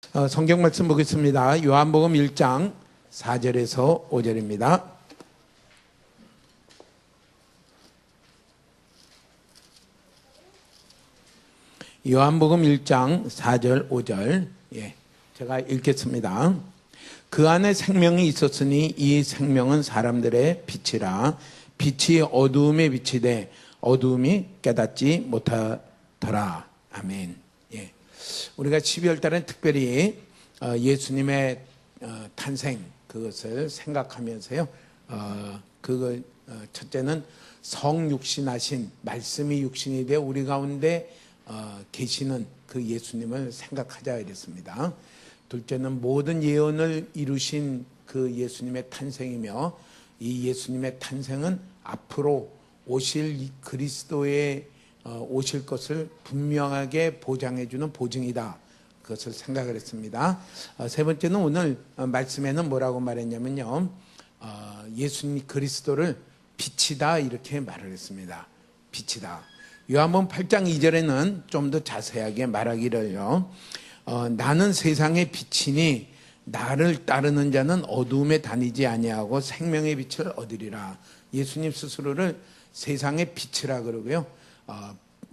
성경 말씀 보겠습니다. 요한복음 1장 4절에서 5절입니다. 요한복음 1장 4절 5절 제가 읽겠습니다. 그 안에 생명이 있었으니 이 생명은 사람들의 빛이라. 빛이 어두움에 비치되 어두움이 깨닫지 못하더라. 아멘. 우리가 12월 달에 특별히 예수님의 탄생 그것을 생각하면서요. 첫째는 성육신하신 말씀이 육신이 되어 우리 가운데 계시는 그 예수님을 생각하자 이랬습니다. 둘째는 모든 예언을 이루신 그 예수님의 탄생이며 이 예수님의 탄생은 앞으로 오실 그리스도의 오실 것을 분명하게 보장해주는 보증이다. 그것을 생각을 했습니다. 세 번째는 오늘 말씀에는 뭐라고 말했냐면요. 예수님 그리스도를 빛이다 이렇게 말을 했습니다. 빛이다. 요한복음 8장 2절에는 좀 더 자세하게 말하기를요. 나는 세상의 빛이니 나를 따르는 자는 어두움에 다니지 아니하고 생명의 빛을 얻으리라. 예수님 스스로를 세상의 빛이라 그러고요.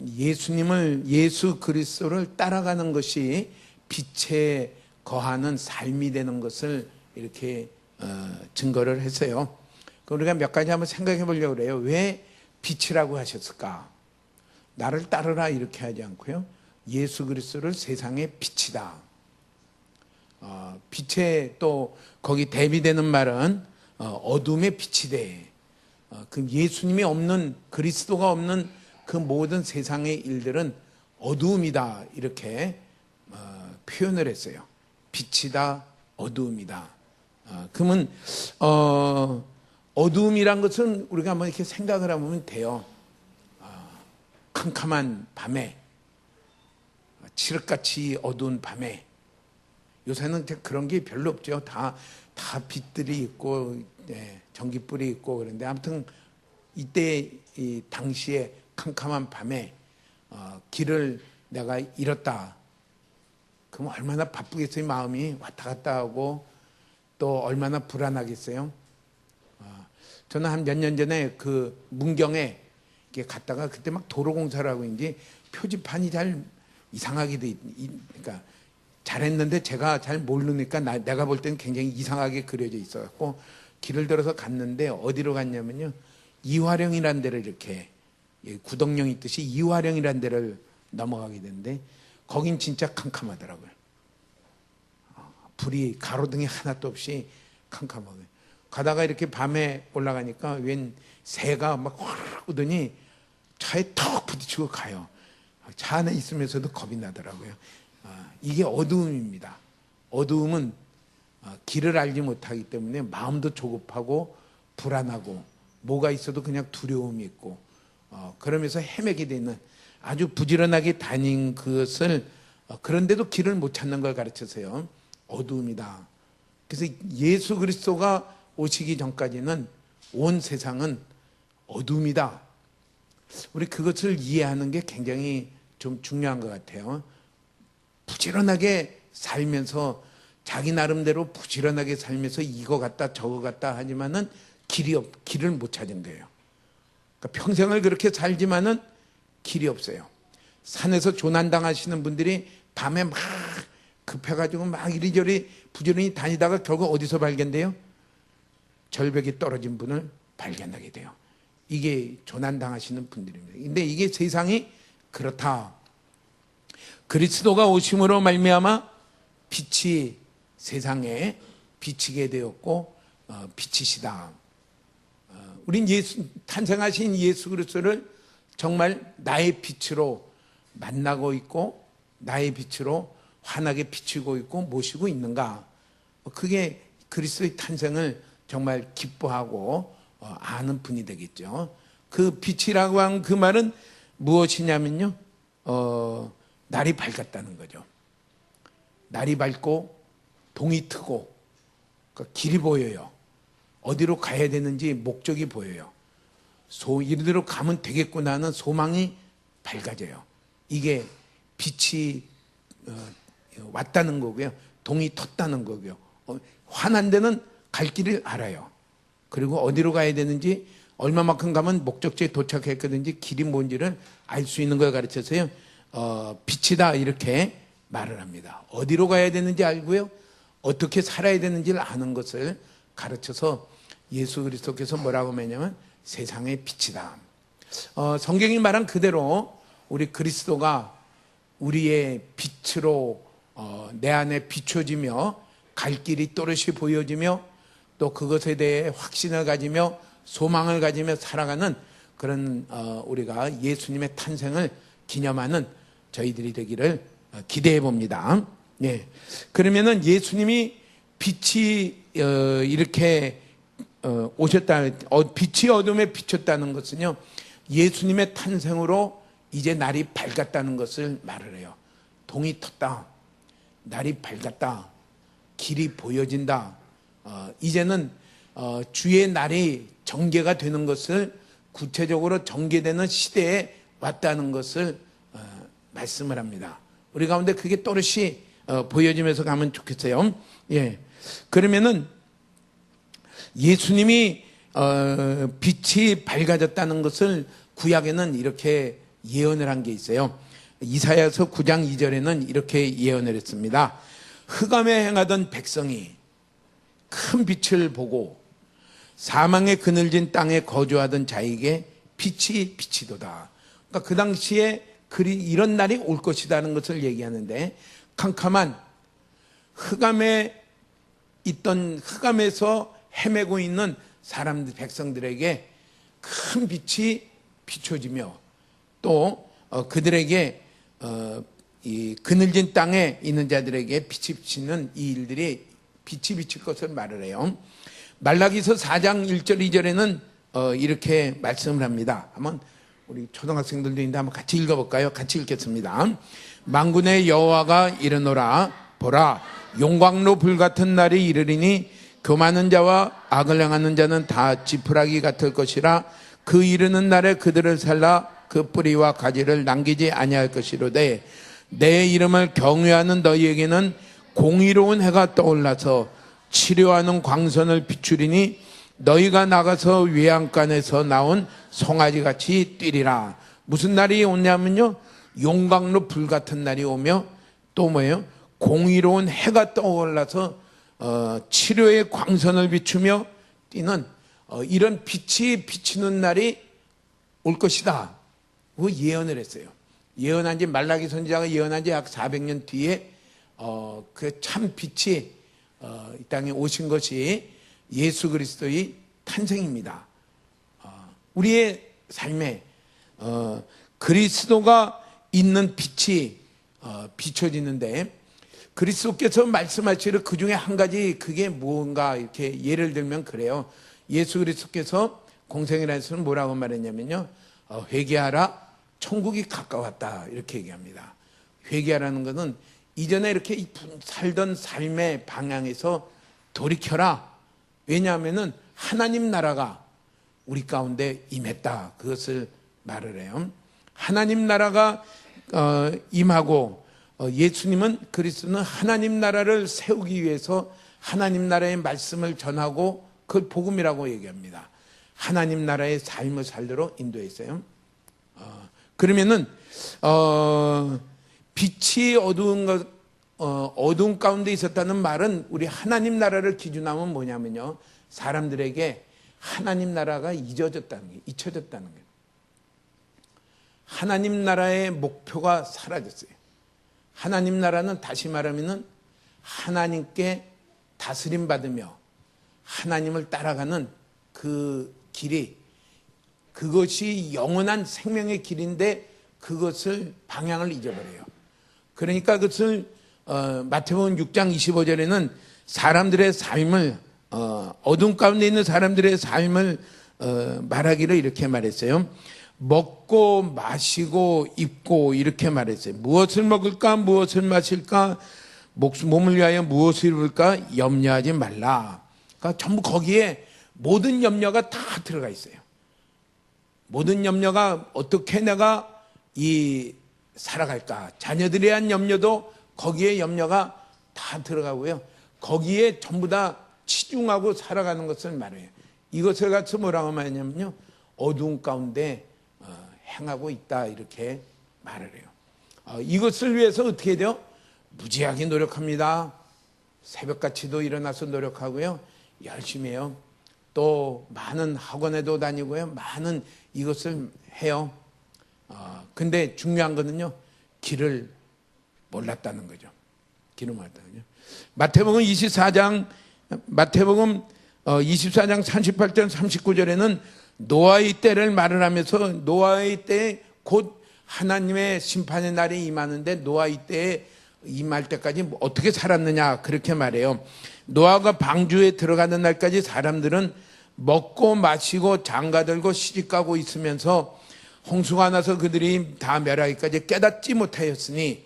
예수 그리스도를 따라가는 것이 빛에 거하는 삶이 되는 것을 이렇게 증거를 했어요. 우리가 몇 가지 한번 생각해 보려고 그래요. 왜 빛이라고 하셨을까? 나를 따르라 이렇게 하지 않고요. 예수 그리스도를 세상의 빛이다. 빛에 또 거기 대비되는 말은 어둠의 빛이 돼. 그 예수님이 없는 그리스도가 없는 그 모든 세상의 일들은 어두움이다 이렇게 표현을 했어요. 빛이다, 어두움이다. 그러면 어두움이란 것은 우리가 한번 이렇게 생각을 해보면 돼요. 캄캄한 밤에, 칠흑같이 어두운 밤에. 요새는 그런 게 별로 없죠. 다 빛들이 있고 전기불이 있고 그런데 아무튼 이때 이 당시에 캄캄한 밤에 길을 내가 잃었다. 그럼 얼마나 바쁘겠어요. 마음이 왔다 갔다 하고 또 얼마나 불안하겠어요. 저는 한 몇 년 전에 그 문경에 갔다가 그때 막 도로공사를 하고 있는지 표지판이 잘 이상하게 그러니까 잘했는데 제가 잘 모르니까 내가 볼 때는 굉장히 이상하게 그려져 있어갖고 길을 들어서 갔는데 어디로 갔냐면요. 이화령이라는 데를 이렇게 구덕령 있듯이 이화령이라는 데를 넘어가게 되는데 거긴 진짜 캄캄하더라고요. 불이 가로등이 하나도 없이 캄캄하고 가다가 이렇게 밤에 올라가니까 웬 새가 막 확 오더니 차에 턱 부딪히고 가요. 차 안에 있으면서도 겁이 나더라고요. 이게 어두움입니다. 어두움은 길을 알지 못하기 때문에 마음도 조급하고 불안하고 뭐가 있어도 그냥 두려움이 있고 그러면서 헤매게 되는 아주 부지런하게 다닌 그것을 그런데도 길을 못 찾는 걸 가르쳐서요. 어두움이다. 그래서 예수 그리스도가 오시기 전까지는 온 세상은 어두움이다. 우리 그것을 이해하는 게 굉장히 좀 중요한 것 같아요. 부지런하게 살면서 자기 나름대로 부지런하게 살면서 이거 같다 저거 같다 하지만은 길을 못 찾은 거예요. 그러니까 평생을 그렇게 살지만은 길이 없어요. 산에서 조난당하시는 분들이 밤에 막 급해가지고 막 이리저리 부지런히 다니다가 결국 어디서 발견돼요? 절벽에 떨어진 분을 발견하게 돼요. 이게 조난당하시는 분들입니다. 근데 이게 세상이 그렇다. 그리스도가 오심으로 말미암아 빛이 세상에 비치게 되었고 빛이시다. 우린 탄생하신 예수 그리스도를 정말 나의 빛으로 만나고 있고 나의 빛으로 환하게 비추고 있고 모시고 있는가? 그게 그리스도의 탄생을 정말 기뻐하고 아는 분이 되겠죠. 그 빛이라고 한 그 말은 무엇이냐면요. 날이 밝았다는 거죠. 날이 밝고 동이 트고 그러니까 길이 보여요. 어디로 가야 되는지 목적이 보여요. 이리로 가면 되겠구나 하는 소망이 밝아져요. 이게 빛이 왔다는 거고요. 동이 텄다는 거고요. 환한 데는 갈 길을 알아요. 그리고 어디로 가야 되는지, 얼마만큼 가면 목적지에 도착했거든지 길이 뭔지를 알 수 있는 걸 가르쳐서요. 빛이다 이렇게 말을 합니다. 어디로 가야 되는지 알고요. 어떻게 살아야 되는지를 아는 것을 가르쳐서 예수 그리스도께서 뭐라고 하냐면 세상의 빛이다. 성경이 말한 그대로 우리 그리스도가 우리의 빛으로 내 안에 비춰지며 갈 길이 또렷이 보여지며 또 그것에 대해 확신을 가지며 소망을 가지며 살아가는 그런 우리가 예수님의 탄생을 기념하는 저희들이 되기를 기대해 봅니다. 예. 그러면은 예수님이 빛이 이렇게 오셨다, 빛이 어둠에 비쳤다는 것은요, 예수님의 탄생으로 이제 날이 밝았다는 것을 말을 해요. 동이 텄다, 날이 밝았다, 길이 보여진다. 이제는 주의 날이 전개가 되는 것을, 구체적으로 전개되는 시대에 왔다는 것을 말씀을 합니다. 우리 가운데 그게 또렷이 보여지면서 가면 좋겠어요. 예. 그러면은 예수님이 빛이 밝아졌다는 것을 구약에는 이렇게 예언을 한 게 있어요. 이사야서 9장 2절에는 이렇게 예언을 했습니다. 흑암에 행하던 백성이 큰 빛을 보고 사망의 그늘진 땅에 거주하던 자에게 빛이 비치도다. 그러니까 그 당시에 이런 날이 올 것이라는 것을 얘기하는데, 캄캄한 흑암에 있던, 흑암에서 헤매고 있는 사람들, 백성들에게 큰 빛이 비춰지며 또 그들에게 이 그늘진 땅에 있는 자들에게 빛이 비치는 이 일들이 빛이 비칠 것을 말을 해요. 말라기서 4장 1절 2절에는 이렇게 말씀을 합니다. 한번 우리 초등학생들도 있는데 한번 같이 읽어볼까요? 같이 읽겠습니다. 만군의 여호와가 이르노라, 보라, 용광로 불같은 날이 이르리니 교만한 자와 악을 행하는 자는 다 지푸라기 같을 것이라. 그 이르는 날에 그들을 살라 그 뿌리와 가지를 남기지 아니할 것이로되, 내 이름을 경외하는 너희에게는 공의로운 해가 떠올라서 치료하는 광선을 비추리니 너희가 나가서 외양간에서 나온 송아지같이 뛰리라. 무슨 날이 오냐면요, 용광로 불같은 날이 오며 또 뭐예요? 공의로운 해가 떠올라서 치료의 광선을 비추며 뛰는 이런 빛이 비치는 날이 올 것이다. 그 예언을 했어요. 예언한 지, 말라기 선지자가 예언한 지 약 400년 뒤에 그 참 빛이 이 땅에 오신 것이 예수 그리스도의 탄생입니다. 우리의 삶에 그리스도가 있는 빛이 비춰지는데, 그리스도께서 말씀하시기를 그 중에 한 가지, 그게 뭔가 이렇게 예를 들면 그래요. 예수 그리스도께서 공생애에서는 뭐라고 말했냐면요, 회개하라, 천국이 가까웠다, 이렇게 얘기합니다. 회개하라는 것은 이전에 이렇게 살던 삶의 방향에서 돌이켜라. 왜냐하면은 하나님 나라가 우리 가운데 임했다, 그것을 말을 해요. 하나님 나라가 임하고, 예수님은, 그리스도는 하나님 나라를 세우기 위해서 하나님 나라의 말씀을 전하고 그걸 복음이라고 얘기합니다. 하나님 나라의 삶을 살도록 인도했어요. 그러면은 빛이 어두운 가운데 있었다는 말은, 우리 하나님 나라를 기준하면 뭐냐면요, 사람들에게 하나님 나라가 잊혀졌다는 거예요. 하나님 나라의 목표가 사라졌어요. 하나님 나라는 다시 말하면은 하나님께 다스림 받으며 하나님을 따라가는 그 길이, 그것이 영원한 생명의 길인데 그것을 방향을 잊어버려요. 그러니까 그것을 마태복음 6장 25절에는 사람들의 삶을, 어둠 가운데 있는 사람들의 삶을 말하기를 이렇게 말했어요. 먹고 마시고 입고, 이렇게 말했어요. 무엇을 먹을까, 무엇을 마실까, 몸을 위하여 무엇을 입을까 염려하지 말라. 그러니까 전부 거기에 모든 염려가 다 들어가 있어요. 모든 염려가 어떻게 내가 살아갈까, 자녀들에 대한 염려도 거기에 염려가 다 들어가고요. 거기에 전부 다 치중하고 살아가는 것을 말해요. 이것을 갖서 뭐라고 말하냐면요, 어두운 가운데 행하고 있다, 이렇게 말을 해요. 이것을 위해서 어떻게 돼요? 무지하게 노력합니다. 새벽같이도 일어나서 노력하고요, 열심히 해요. 또 많은 학원에도 다니고요, 많은 이것을 해요. 근데 중요한 거는요, 길을 몰랐다는 거죠. 길을 몰랐다는 거죠. 마태복음 24장 38절 39절에는 노아의 때를 말을 하면서 노아의 때 곧 하나님의 심판의 날이 임하는데 노아의 때에 임할 때까지 어떻게 살았느냐, 그렇게 말해요. 노아가 방주에 들어가는 날까지 사람들은 먹고 마시고 장가들고 시집가고 있으면서 홍수가 나서 그들이 다 멸하기까지 깨닫지 못하였으니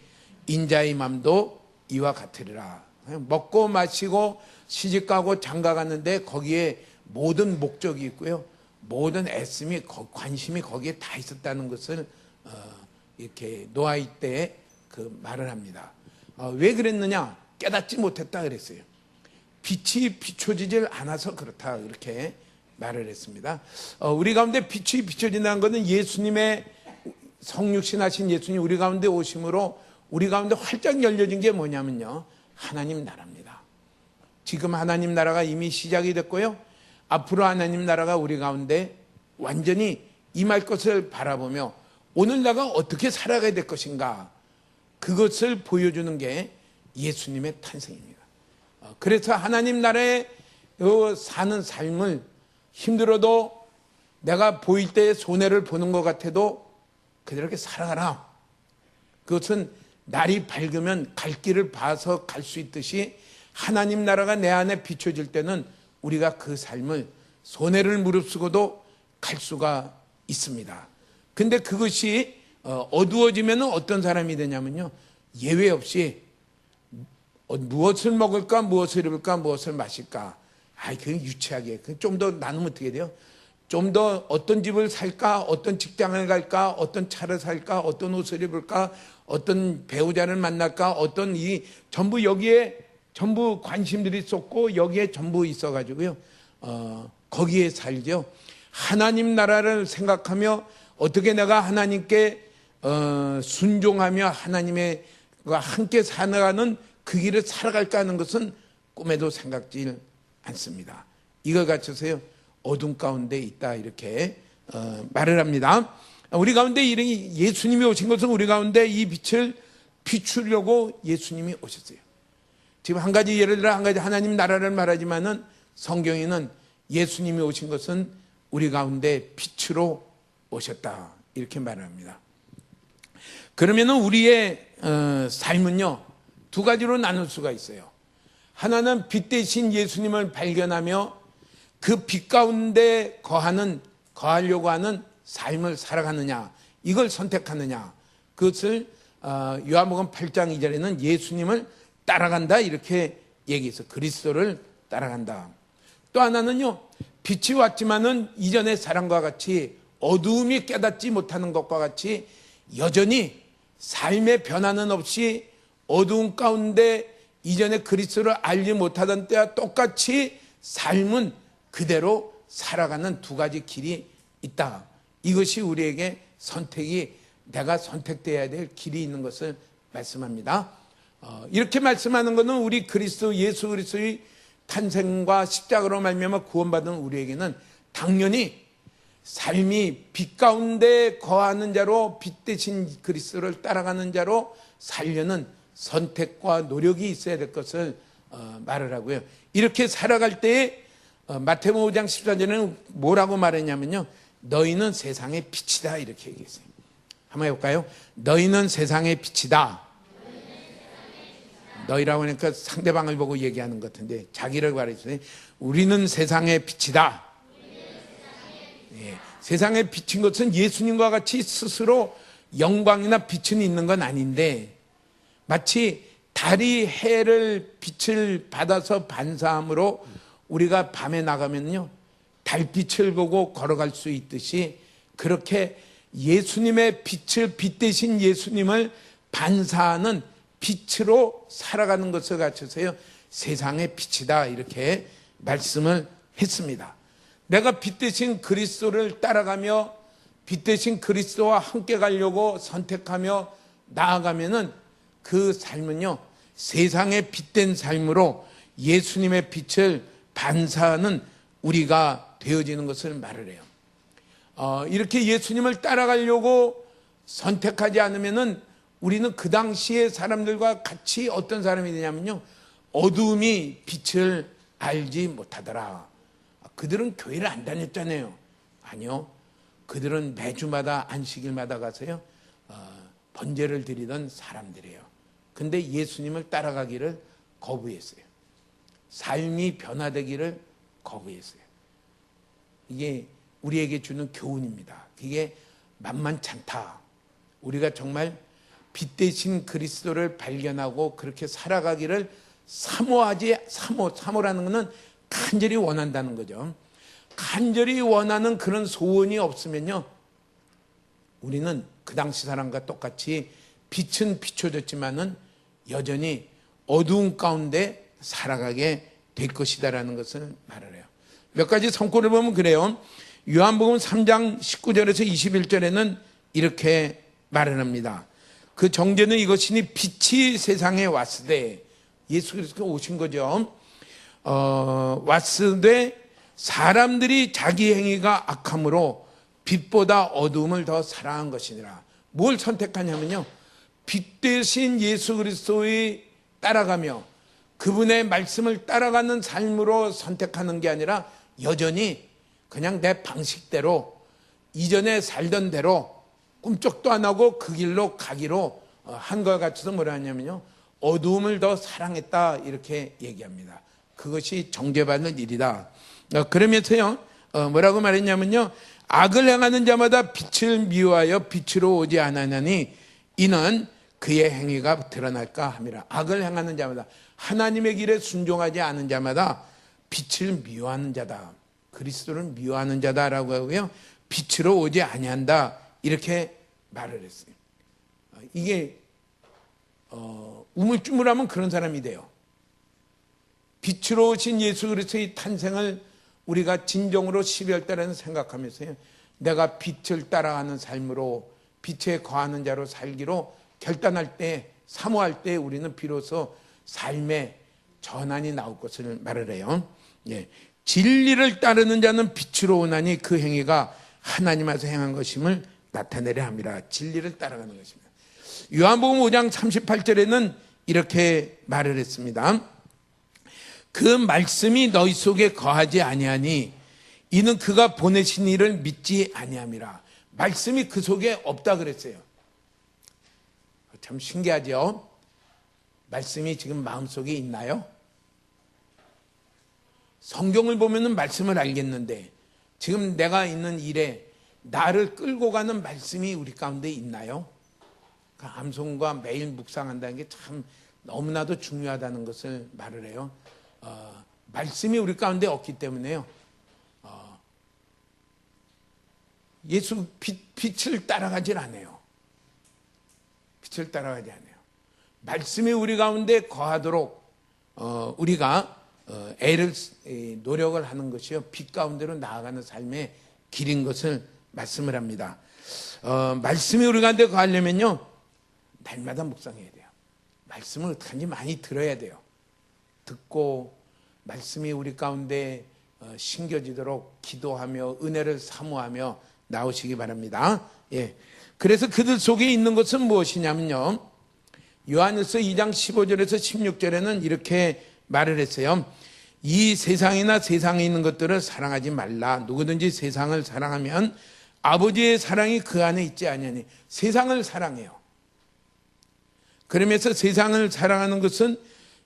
인자의 맘도 이와 같으리라. 먹고 마시고 시집가고 장가갔는데 거기에 모든 목적이 있고요, 모든 애씀이, 관심이 거기에 다 있었다는 것을 이렇게 노아의 때에 그 말을 합니다. 왜 그랬느냐? 깨닫지 못했다 그랬어요. 빛이 비춰지질 않아서 그렇다, 이렇게 말을 했습니다. 우리 가운데 빛이 비춰진다는 것은 예수님의 성육신하신 예수님 우리 가운데 오심으로 우리 가운데 활짝 열려진 게 뭐냐면요, 하나님 나라입니다. 지금 하나님 나라가 이미 시작이 됐고요, 앞으로 하나님 나라가 우리 가운데 완전히 임할 것을 바라보며 오늘 내가 어떻게 살아가야 될 것인가, 그것을 보여주는 게 예수님의 탄생입니다. 그래서 하나님 나라에 사는 삶을 힘들어도 내가 보일 때 손해를 보는 것 같아도 그렇게 살아가라. 그것은 날이 밝으면 갈 길을 봐서 갈 수 있듯이 하나님 나라가 내 안에 비춰질 때는 우리가 그 삶을 손해를 무릅쓰고도 갈 수가 있습니다. 근데 그것이 어두워지면 어떤 사람이 되냐면요, 예외 없이 무엇을 먹을까, 무엇을 입을까, 무엇을 마실까, 그게 유치하게, 좀 더 나누면 어떻게 돼요? 좀 더 어떤 집을 살까, 어떤 직장을 갈까, 어떤 차를 살까, 어떤 옷을 입을까, 어떤 배우자를 만날까, 어떤 전부 여기에 전부 관심들이 쏟고 여기에 전부 있어가지고요, 거기에 살죠. 하나님 나라를 생각하며 어떻게 내가 하나님께 순종하며 하나님과 함께 살아가는 그 길을 살아갈까 하는 것은 꿈에도 생각지 않습니다. 이걸 갖춰서요, 어둠 가운데 있다, 이렇게 말을 합니다. 우리 가운데 예수님이 오신 것은 우리 가운데 이 빛을 비추려고 예수님이 오셨어요. 지금 한 가지 예를 들어 하나님 나라를 말하지만은 성경에는 예수님이 오신 것은 우리 가운데 빛으로 오셨다, 이렇게 말합니다. 그러면은 우리의 삶은요, 두 가지로 나눌 수가 있어요. 하나는 빛 대신 예수님을 발견하며 그 빛 가운데 거하려고 하는 삶을 살아가느냐, 이걸 선택하느냐, 그것을 요한복음 8장 2절에는 예수님을 따라간다, 이렇게 얘기해서 그리스도를 따라간다. 또 하나는요, 빛이 왔지만은 이전의 사람과 같이 어두움이 깨닫지 못하는 것과 같이 여전히 삶의 변화는 없이 어두운 가운데 이전에 그리스도를 알지 못하던 때와 똑같이 삶은 그대로 살아가는 두 가지 길이 있다. 이것이 우리에게 내가 선택되어야 될 길이 있는 것을 말씀합니다. 이렇게 말씀하는 것은 우리 예수 그리스도의 탄생과 십자가로 말미암아 구원받은 우리에게는 당연히 삶이 빛 가운데 거하는 자로, 빛 대신 그리스도를 따라가는 자로 살려는 선택과 노력이 있어야 될 것을 말을 하고요. 이렇게 살아갈 때에 마태복음 5장 14절에는 뭐라고 말했냐면요, 너희는 세상의 빛이다, 이렇게 얘기했어요. 한번 해볼까요? 너희는 세상의 빛이다. 너희라고 하니까 상대방을 보고 얘기하는 것 같은데 자기를 말해주세요. 우리는 세상의 빛이다. 세상에 비친 것은 예수님과 같이 스스로 영광이나 빛은 있는 건 아닌데, 마치 달이 해를 빛을 받아서 반사함으로 우리가 밤에 나가면요, 달빛을 보고 걸어갈 수 있듯이 그렇게 예수님의 빛을, 빛 대신 예수님을 반사하는 빛으로 살아가는 것을 가르쳐서요, 세상의 빛이다 이렇게 말씀을 했습니다. 내가 빛 대신 그리스도를 따라가며 빛 대신 그리스도와 함께 가려고 선택하며 나아가면은 그 삶은요, 세상의 빛된 삶으로 예수님의 빛을 반사하는 우리가 되어지는 것을 말을 해요. 이렇게 예수님을 따라가려고 선택하지 않으면은 우리는 그 당시의 사람들과 같이 어떤 사람이 되냐면요, 어두움이 빛을 알지 못하더라. 그들은 교회를 안 다녔잖아요. 아니요, 그들은 매주마다 안식일마다 가서요, 번제를 드리던 사람들이에요. 근데 예수님을 따라가기를 거부했어요. 삶이 변화되기를 거부했어요. 이게 우리에게 주는 교훈입니다. 이게 만만찮다. 우리가 정말 빛 대신 그리스도를 발견하고 그렇게 살아가기를 사모라는 것은 간절히 원한다는 거죠. 간절히 원하는 그런 소원이 없으면요, 우리는 그 당시 사람과 똑같이 빛은 비춰졌지만은 여전히 어두운 가운데 살아가게 될 것이다라는 것을 말을 해요. 몇 가지 성과를 보면 그래요. 요한복음 3장 19절에서 21절에는 이렇게 말을 합니다. 그 정죄는 이것이니 빛이 세상에 왔으되, 예수 그리스도가 오신 거죠. 왔으되 사람들이 자기 행위가 악함으로 빛보다 어두움을 더 사랑한 것이니라. 뭘 선택하냐면요, 빛 대신 예수 그리스도의 따라가며 그분의 말씀을 따라가는 삶으로 선택하는 게 아니라 여전히 그냥 내 방식대로 이전에 살던 대로 꿈쩍도 안 하고 그 길로 가기로 한 것 같아서 뭐라 하냐면요, 어두움을 더 사랑했다 이렇게 얘기합니다. 그것이 정죄받는 일이다. 그러면서요, 뭐라고 말했냐면요, 악을 행하는 자마다 빛을 미워하여 빛으로 오지 않았나니 이는 그의 행위가 드러날까 함이라. 악을 행하는 자마다, 하나님의 길에 순종하지 않은 자마다 빛을 미워하는 자다, 그리스도를 미워하는 자다라고 하고요, 빛으로 오지 아니한다 이렇게 말을 했어요. 이게 우물쭈물하면 그런 사람이 돼요. 빛으로 오신 예수 그리스도의 탄생을 우리가 진정으로 12월 달에는 생각하면서요, 내가 빛을 따라가는 삶으로 빛에 거하는 자로 살기로 결단할 때, 사모할 때 우리는 비로소 삶의 전환이 나올 것을 말을 해요. 예. 진리를 따르는 자는 빛으로 오나니 그 행위가 하나님 앞에서 행한 것임을 나타내려 함이라. 진리를 따라가는 것입니다. 요한복음 5장 38절에는 이렇게 말을 했습니다. 그 말씀이 너희 속에 거하지 아니하니 이는 그가 보내신 이를 믿지 아니함이라. 말씀이 그 속에 없다 그랬어요. 참 신기하죠? 말씀이 지금 마음속에 있나요? 성경을 보면은 말씀을 알겠는데 지금 내가 있는 일에 나를 끌고 가는 말씀이 우리 가운데 있나요? 그 암송과 매일 묵상한다는 게 참 너무나도 중요하다는 것을 말을 해요. 말씀이 우리 가운데 없기 때문에요, 예수 빛을 따라가질 않아요. 빛을 따라가지 않아요. 말씀이 우리 가운데 거하도록 우리가 노력을 하는 것이요, 빛 가운데로 나아가는 삶의 길인 것을 말씀을 합니다. 말씀이 우리 가운데 거하려면요, 날마다 묵상해야 돼요. 말씀을 어떡하는지 많이 들어야 돼요. 듣고 말씀이 우리 가운데 심겨지도록 기도하며 은혜를 사모하며 나오시기 바랍니다. 예. 그래서 그들 속에 있는 것은 무엇이냐면요, 요한일서 2장 15절에서 16절에는 이렇게 말을 했어요. 이 세상이나 세상에 있는 것들을 사랑하지 말라. 누구든지 세상을 사랑하면 아버지의 사랑이 그 안에 있지 아니하니. 세상을 사랑해요. 그러면서 세상을 사랑하는 것은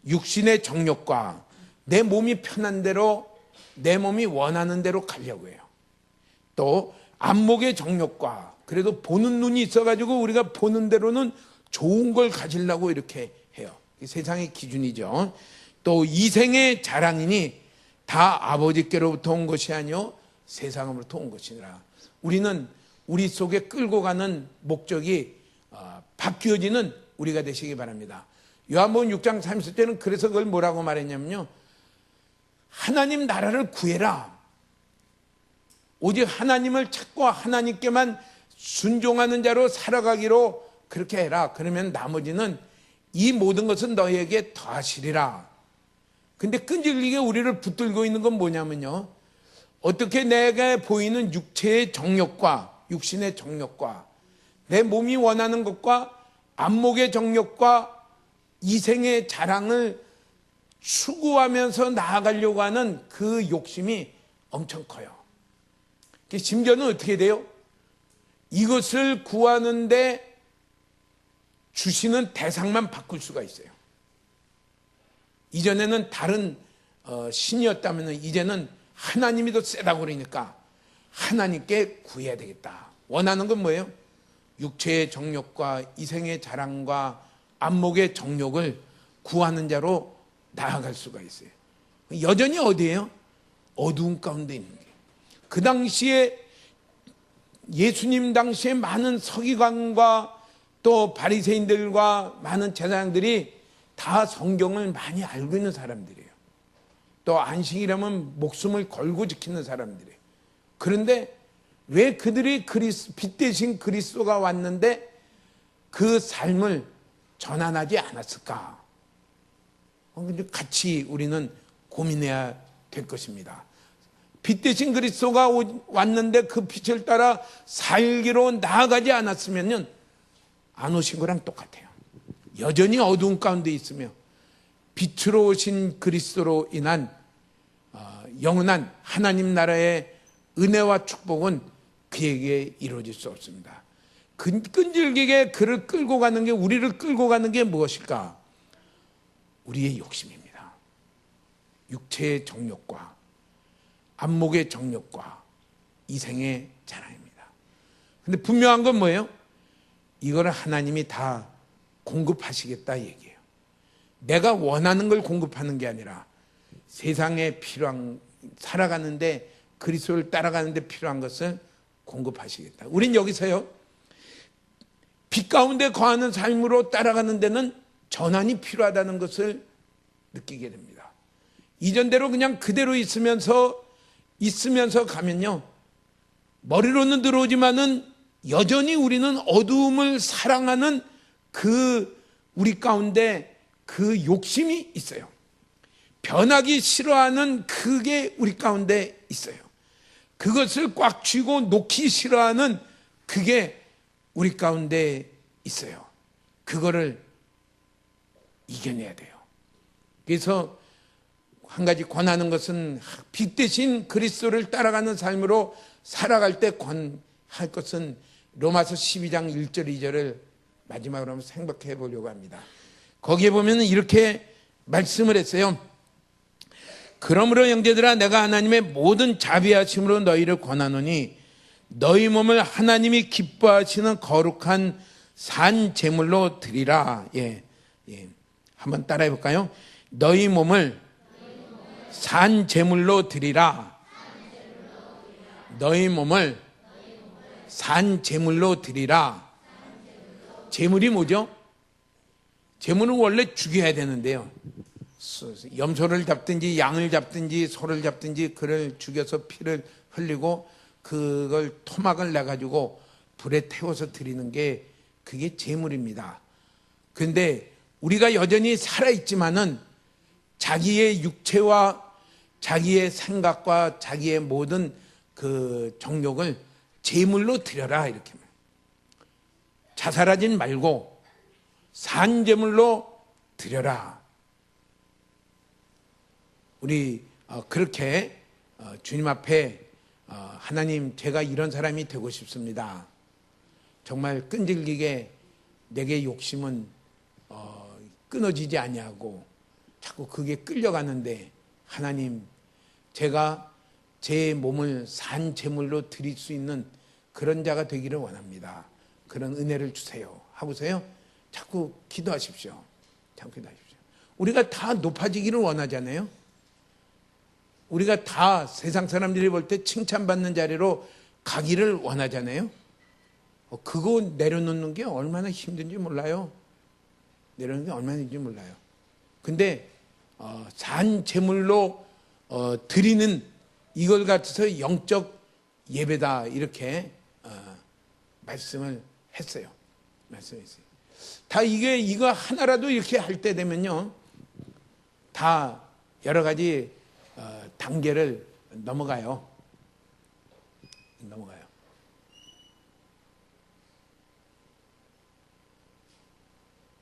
육신의 정욕과 내 몸이 편한 대로, 내 몸이 원하는 대로 가려고 해요. 또 안목의 정욕과, 그래도 보는 눈이 있어가지고 우리가 보는 대로는 좋은 걸 가지려고 이렇게 해요. 세상의 기준이죠. 또 이생의 자랑이니 다 아버지께로부터 온 것이 아니요 세상으로부터 온 것이니라. 우리는 우리 속에 끌고 가는 목적이 바뀌어지는 우리가 되시기 바랍니다. 요한복음 6장 30절은 그래서 그걸 뭐라고 말했냐면요, 하나님 나라를 구해라. 오직 하나님을 찾고 하나님께만 순종하는 자로 살아가기로 그렇게 해라. 그러면 나머지는 이 모든 것은 너희에게 더하시리라. 근데 끈질기게 우리를 붙들고 있는 건 뭐냐면요, 어떻게 내게 보이는 육체의 정욕과 육신의 정욕과 내 몸이 원하는 것과 안목의 정욕과 이생의 자랑을 추구하면서 나아가려고 하는 그 욕심이 엄청 커요. 심지어는 어떻게 돼요? 이것을 구하는데 주시는 대상만 바꿀 수가 있어요. 이전에는 다른 신이었다면 이제는 하나님이 더 세다고 그러니까 하나님께 구해야 되겠다. 원하는 건 뭐예요? 육체의 정욕과 이생의 자랑과 안목의 정욕을 구하는 자로 나아갈 수가 있어요. 여전히 어디예요? 어두운 가운데 있는 게. 그 당시에 예수님 당시에 많은 서기관과 또 바리새인들과 많은 제사장들이 다 성경을 많이 알고 있는 사람들이에요. 또 안식이라면 목숨을 걸고 지키는 사람들이에요. 그런데 왜 그들이 빛 대신 그리스도가 왔는데 그 삶을 전환하지 않았을까? 같이 우리는 고민해야 될 것입니다. 빛 대신 그리스도가 왔는데 그 빛을 따라 살기로 나아가지 않았으면 안 오신 거랑 똑같아요. 여전히 어두운 가운데 있으며 빛으로 오신 그리스도로 인한 영원한 하나님 나라의 은혜와 축복은 그에게 이루어질 수 없습니다. 끈질기게 그를 끌고 가는 게, 우리를 끌고 가는 게 무엇일까? 우리의 욕심입니다. 육체의 정욕과 안목의 정욕과 이생의 자랑입니다. 근데 분명한 건 뭐예요? 이거를 하나님이 다 공급하시겠다 얘기예요. 내가 원하는 걸 공급하는 게 아니라 세상에 필요한, 살아가는데 그리스도를 따라가는데 필요한 것을 공급하시겠다. 우린 여기서요, 빛 가운데 거하는 삶으로 따라가는 데는 전환이 필요하다는 것을 느끼게 됩니다. 이전대로 그냥 그대로 있으면서 가면요, 머리로는 들어오지만은 여전히 우리는 어두움을 사랑하는 그 우리 가운데 그 욕심이 있어요. 변하기 싫어하는 그게 우리 가운데 있어요. 그것을 꽉 쥐고 놓기 싫어하는 그게 우리 가운데 있어요. 그거를 이겨내야 돼요. 그래서 한 가지 권하는 것은 빛 대신 그리스도를 따라가는 삶으로 살아갈 때 권할 것은 로마서 12장 1절 2절을 마지막으로 한번 생각해 보려고 합니다. 거기에 보면 이렇게 말씀을 했어요. 그러므로 형제들아, 내가 하나님의 모든 자비하심으로 너희를 권하노니 너희 몸을 하나님이 기뻐하시는 거룩한 산 제물로 드리라. 한번 따라해 볼까요? 너희 몸을 산 제물로 드리라. 너희 몸을 산 제물로 드리라. 제물이 뭐죠? 제물은 원래 죽여야 되는데요, 염소를 잡든지 양을 잡든지 소를 잡든지 그를 죽여서 피를 흘리고 그걸 토막을 내가지고 불에 태워서 드리는 게 그게 제물입니다. 그런데 우리가 여전히 살아있지만은 자기의 육체와 자기의 생각과 자기의 모든 그 정욕을 제물로 드려라, 이렇게. 자살하진 말고 산제물로 드려라. 우리 그렇게 주님 앞에 하나님, 제가 이런 사람이 되고 싶습니다. 정말 끈질기게 내게 욕심은 끊어지지 아니하고 자꾸 그게 끌려가는데, 하나님, 제가 제 몸을 산 제물로 드릴 수 있는 그런 자가 되기를 원합니다. 그런 은혜를 주세요 하고서요, 자꾸 기도하십시오. 자꾸 기도하십시오. 우리가 다 높아지기를 원하잖아요. 우리가 다 세상 사람들이 볼 때 칭찬받는 자리로 가기를 원하잖아요. 그거 내려놓는 게 얼마나 힘든지 몰라요. 내려오는 게 얼마인지 몰라요. 근데 산 제물로 드리는 이걸 갖춰서 영적 예배다 이렇게 말씀을 했어요. 말씀했어요. 다 이거 하나라도 이렇게 할 때 되면요, 다 여러 가지 단계를 넘어가요.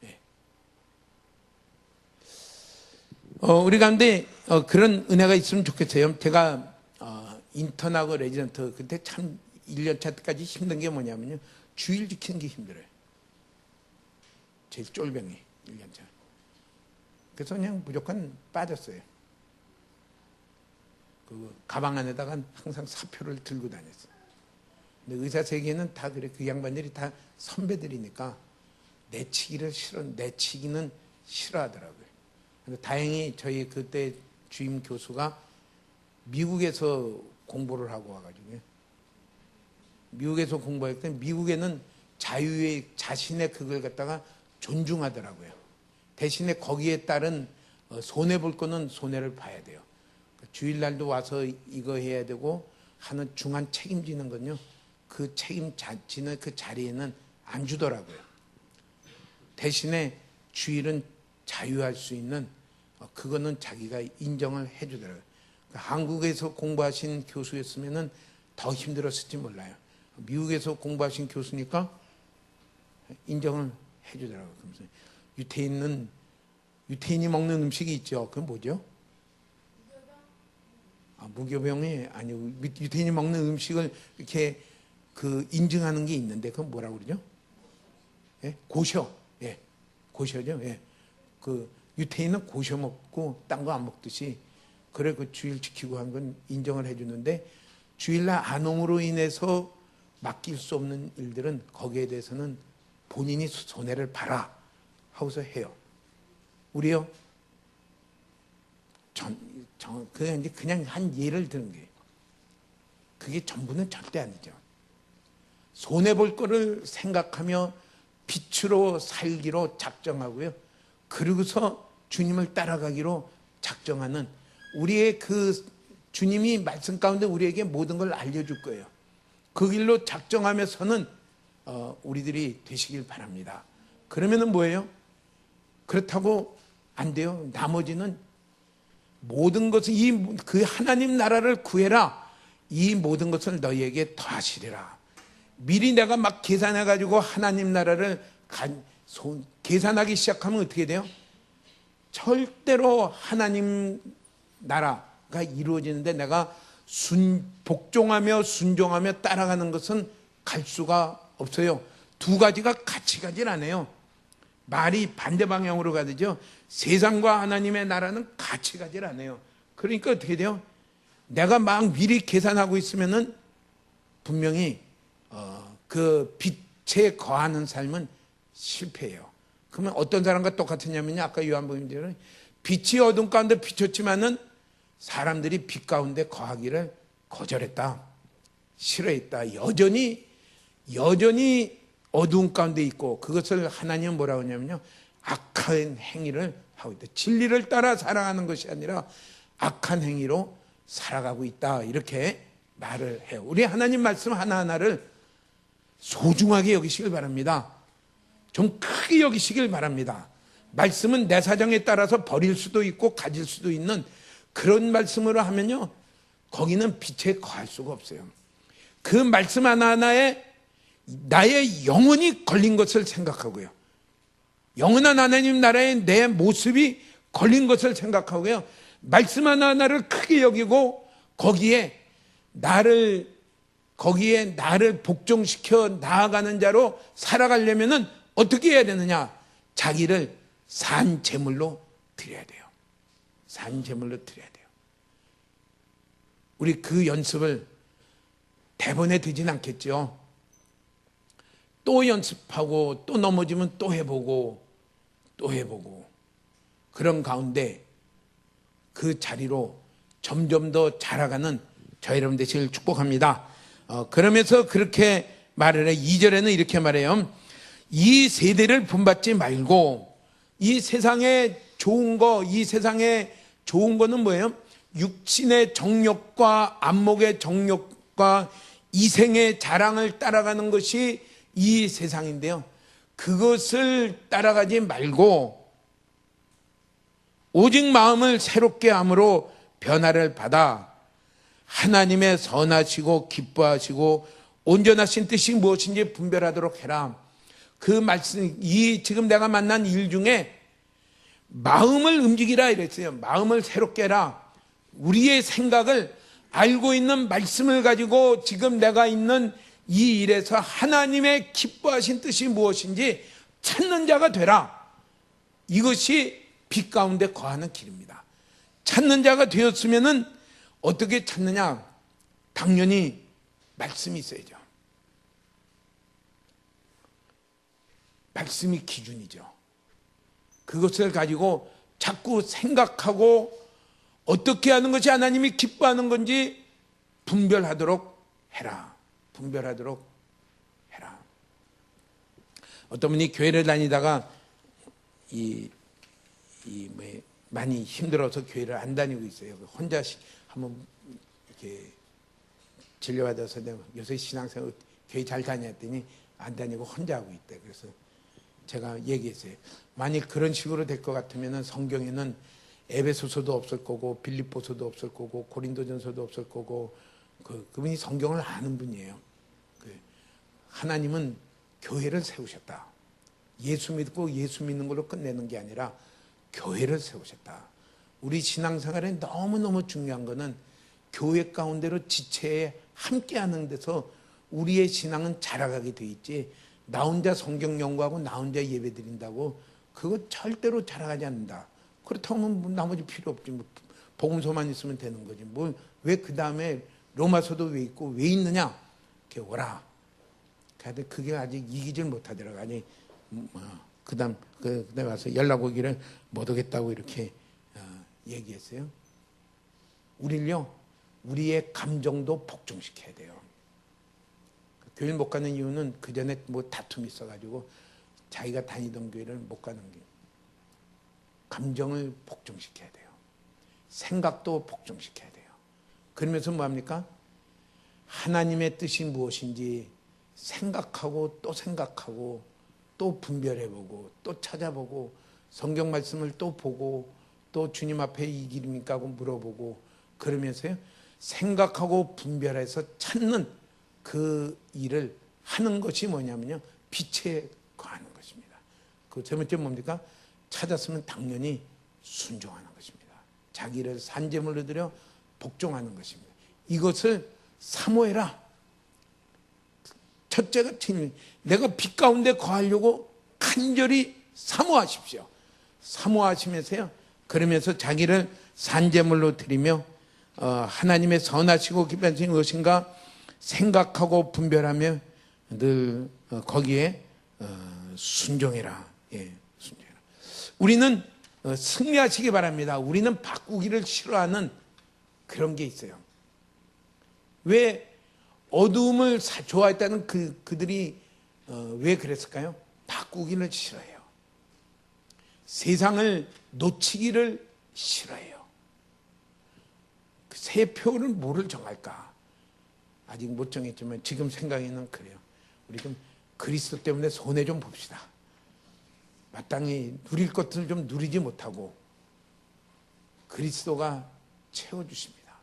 네. 우리 가운데 그런 은혜가 있으면 좋겠어요. 제가 인턴하고 레지던트 그때 참 1년차 때까지 힘든 게 뭐냐면요, 주일 지키는 게 힘들어요. 제일 쫄병이 1년차. 그래서 그냥 무조건 빠졌어요. 그 가방 안에다가 항상 사표를 들고 다녔어요. 근데 의사 세계는 다 그래. 그 양반들이 다 선배들이니까 내치기는 싫어하더라고요. 근데 다행히 저희 그때 주임 교수가 미국에서 공부를 하고 와가지고, 미국에서 공부할 때 미국에는 자유의 자신의 그걸 갖다가 존중하더라고요. 대신에 거기에 따른 손해볼 거는 손해를 봐야 돼요. 주일날도 와서 이거 해야 되고 하는 중한 책임지는 건요, 그 책임지는 그 자리에는 안 주더라고요. 대신에 주일은 자유할 수 있는 그거는 자기가 인정을 해주더라고요. 한국에서 공부하신 교수였으면 더 힘들었을지 몰라요. 미국에서 공부하신 교수니까 인정을 해주더라고요. 그러면서 유태인이 먹는 음식이 있죠. 그건 뭐죠? 무교병이 아니고 유태인이 먹는 음식을 이렇게 그 인증하는 게 있는데 그건 뭐라고 그러죠? 예? 고셔. 예. 고셔죠. 예. 그 유태인은 고셔 먹고 딴 거 안 먹듯이, 그래 그 주일 지키고 한 건 인정을 해주는데, 주일날 안홍으로 인해서 맡길 수 없는 일들은 거기에 대해서는 본인이 손해를 봐라 하고서 해요. 우리요, 그냥 한 예를 드는 게, 그게 전부는 절대 아니죠. 손해볼 거를 생각하며 빛으로 살기로 작정하고요, 그러고서 주님을 따라가기로 작정하는 우리의 그 주님이 말씀 가운데 우리에게 모든 걸 알려줄 거예요. 그 길로 작정하면서는 우리들이 되시길 바랍니다. 그러면은 뭐예요? 그렇다고 안 돼요. 나머지는 모든 것을 그 하나님 나라를 구해라. 이 모든 것을 너희에게 더하시리라. 미리 내가 막 계산해 가지고 하나님 나라를 계산하기 시작하면 어떻게 돼요? 절대로 하나님 나라가 이루어지는데 내가 복종하며 순종하며 따라가는 것은 갈 수가 없어요. 두 가지가 같이 가질 않아요. 말이 반대 방향으로 가죠. 세상과 하나님의 나라는 같이 가질 않아요. 그러니까 어떻게 돼요? 내가 막 미리 계산하고 있으면은 분명히 그 빛에 거하는 삶은 실패해요. 그러면 어떤 사람과 똑같으냐면요, 아까 요한복음대로 빛이 어둠 가운데 비쳤지만은 사람들이 빛 가운데 거하기를 거절했다, 싫어했다. 여전히 어두운 가운데 있고, 그것을 하나님은 뭐라고 하냐면요, 악한 행위를 하고 있다. 진리를 따라 살아가는 것이 아니라 악한 행위로 살아가고 있다, 이렇게 말을 해요. 우리 하나님 말씀 하나하나를 소중하게 여기시길 바랍니다. 좀 크게 여기시길 바랍니다. 말씀은 내 사정에 따라서 버릴 수도 있고 가질 수도 있는 그런 말씀으로 하면요, 거기는 빛에 거할 수가 없어요. 그 말씀 하나하나에 나의 영혼이 걸린 것을 생각하고요, 영원한 하나님 나라에 내 모습이 걸린 것을 생각하고요, 말씀 하나하나를 크게 여기고 거기에 나를 복종시켜 나아가는 자로 살아가려면은 어떻게 해야 되느냐? 자기를 산 제물로 드려야 돼요. 산 제물로 드려야 돼요. 우리 그 연습을 대본에 되진 않겠죠. 또 연습하고 또 넘어지면 또 해보고 그런 가운데 그 자리로 점점 더 자라가는 저 여러분 되시길 축복합니다. 그러면서 그렇게 말을 해. 2절에는 이렇게 말해요. 이 세대를 본받지 말고 이 세상에 좋은 거, 이 세상에 좋은 거는 뭐예요? 육신의 정욕과 안목의 정욕과 이생의 자랑을 따라가는 것이 이 세상인데요. 그것을 따라가지 말고 오직 마음을 새롭게 함으로 변화를 받아 하나님의 선하시고 기뻐하시고 온전하신 뜻이 무엇인지 분별하도록 해라. 그 말씀, 이 지금 내가 만난 일 중에 마음을 움직이라 이랬어요. 마음을 새롭게 해라. 우리의 생각을 알고 있는 말씀을 가지고 지금 내가 있는 이 일에서 하나님의 기뻐하신 뜻이 무엇인지 찾는 자가 되라. 이것이 빛 가운데 거하는 길입니다. 찾는 자가 되었으면은 어떻게 찾느냐? 당연히 말씀이 있어야죠. 말씀이 기준이죠. 그것을 가지고 자꾸 생각하고 어떻게 하는 것이 하나님이 기뻐하는 건지 분별하도록 해라. 분별하도록 해라. 어떤 분이 교회를 다니다가 많이 힘들어서 교회를 안 다니고 있어요. 혼자 한번 이렇게 진료받아서 내가 요새 신앙생활 교회 잘 다녔더니 안 다니고 혼자 하고 있대. 그래서 제가 얘기했어요. 만일 그런 식으로 될 것 같으면 성경에는 에베소서도 없을 거고 빌립보서도 없을 거고 고린도전서도 없을 거고 그분이 성경을 아는 분이에요. 하나님은 교회를 세우셨다. 예수 믿고 예수 믿는 걸로 끝내는 게 아니라 교회를 세우셨다. 우리 신앙생활에 너무너무 중요한 거는 교회 가운데로 지체에 함께하는 데서 우리의 신앙은 자라가게 돼 있지, 나 혼자 성경 연구하고 나 혼자 예배 드린다고 그거 절대로 자라가지 않는다. 그렇다면 뭐 나머지 필요 없지. 뭐 복음서만 있으면 되는 거지. 뭐 왜 그 다음에 로마서도 왜 있고 왜 있느냐? 이렇게 오라. 근데 그게 아직 이기질 못하더라고. 아니 그다음에 와서 연락 오기를 못 오겠다고 이렇게 얘기했어요. 우리를요, 우리의 감정도 복종시켜야 돼요. 교회 못 가는 이유는 그 전에 뭐 다툼이 있어가지고 자기가 다니던 교회를 못 가는 게, 감정을 복종시켜야 돼요. 생각도 복종시켜야 돼요. 그러면서 뭐합니까? 하나님의 뜻이 무엇인지 생각하고 또 분별해보고 또 찾아보고 성경 말씀을 또 보고 또 주님 앞에 이 길입니까 하고 물어보고, 그러면서요 생각하고 분별해서 찾는 그 일을 하는 것이 뭐냐면요, 빛에 거하는 것입니다. 그 세 번째 뭡니까? 찾았으면 당연히 순종하는 것입니다. 자기를 산제물로 드려 복종하는 것입니다. 이것을 사모해라. 첫째가 내가 빛 가운데 거하려고 간절히 사모하십시오. 사모하시면서요, 그러면서 자기를 산제물로 드리며 하나님의 선하시고 기뻐하신 것인가 생각하고 분별하며 늘 거기에 순종해라. 예, 순종해라. 우리는 승리하시기 바랍니다. 우리는 바꾸기를 싫어하는 그런 게 있어요. 왜 어두움을 좋아했다는 그들이 왜 그랬을까요? 바꾸기를 싫어해요. 세상을 놓치기를 싫어해요. 그 새 표를 뭐를 정할까? 아직 못 정했지만 지금 생각에는 그래요. 우리 좀 그리스도 때문에 손해 좀 봅시다. 마땅히 누릴 것들을 좀 누리지 못하고 그리스도가 채워주십니다.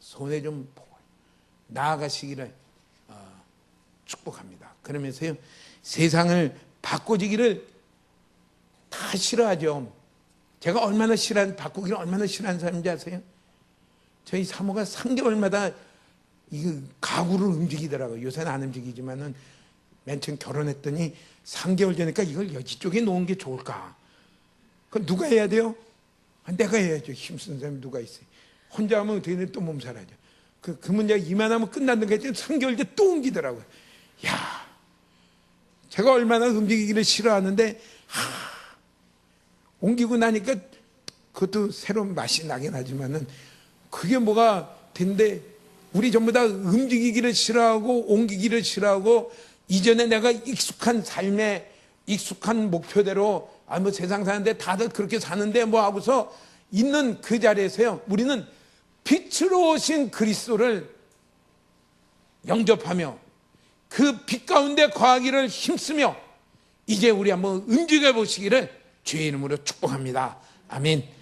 손해 좀 보고 나아가시기를 축복합니다. 그러면서요, 세상을 바꿔지기를 다 싫어하죠. 제가 얼마나 바꾸기를 얼마나 싫어하는 사람인지 아세요? 저희 사모가 3개월마다 이 가구를 움직이더라고요. 요새는 안 움직이지만은 맨 처음 결혼했더니 3개월 전이니까 이걸 이쪽에 놓은 게 좋을까? 그건 누가 해야 돼요? 내가 해야죠. 힘쓰는 사람이 누가 있어요? 혼자 하면 어떻게 또 몸살하죠. 그 문제가 이만하면 끝났는 게 3개월 뒤에 또 옮기더라고요. 야, 제가 얼마나 움직이기를 싫어하는데 옮기고 나니까 그것도 새로운 맛이 나긴 하지만은 그게 뭐가 된데, 우리 전부 다 움직이기를 싫어하고 옮기기를 싫어하고 이전에 내가 익숙한 삶에 익숙한 목표대로 뭐 세상 사는데 다들 그렇게 사는데 뭐 하고서 있는 그 자리에서요, 우리는 빛으로 오신 그리스도를 영접하며 그 빛 가운데 거하기를 힘쓰며 이제 우리 한번 움직여 보시기를 주의 이름으로 축복합니다. 아멘.